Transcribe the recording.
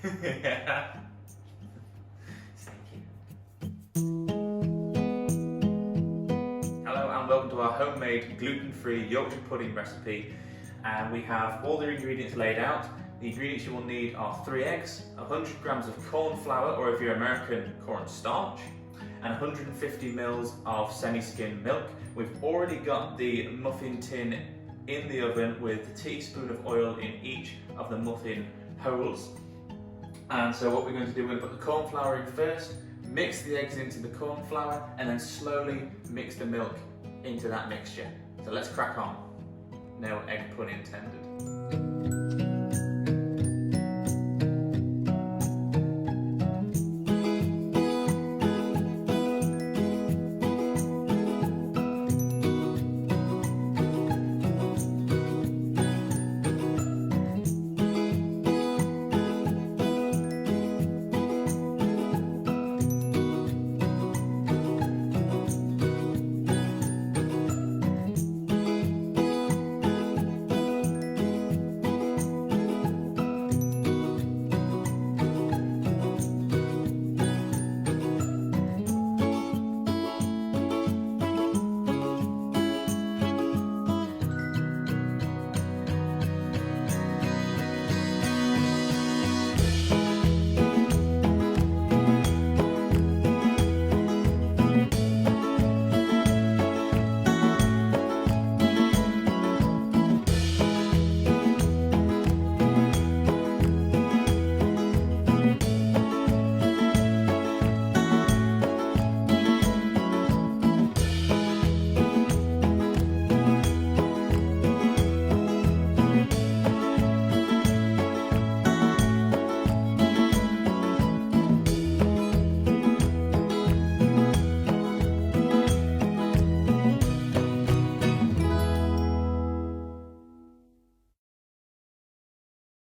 Yeah. Thank you. Hello and welcome to our homemade gluten-free Yorkshire pudding recipe. And we have all the ingredients laid out. The ingredients you will need are 3 eggs, 100 grams of corn flour, or if you're American, corn starch, and 150 mils of semi-skim milk. We've already got the muffin tin in the oven with a teaspoon of oil in each of the muffin holes. And so what we're going to do, we're going to put the corn flour in first, mix the eggs into the corn flour, and then slowly mix the milk into that mixture. So let's crack on. No egg pun intended.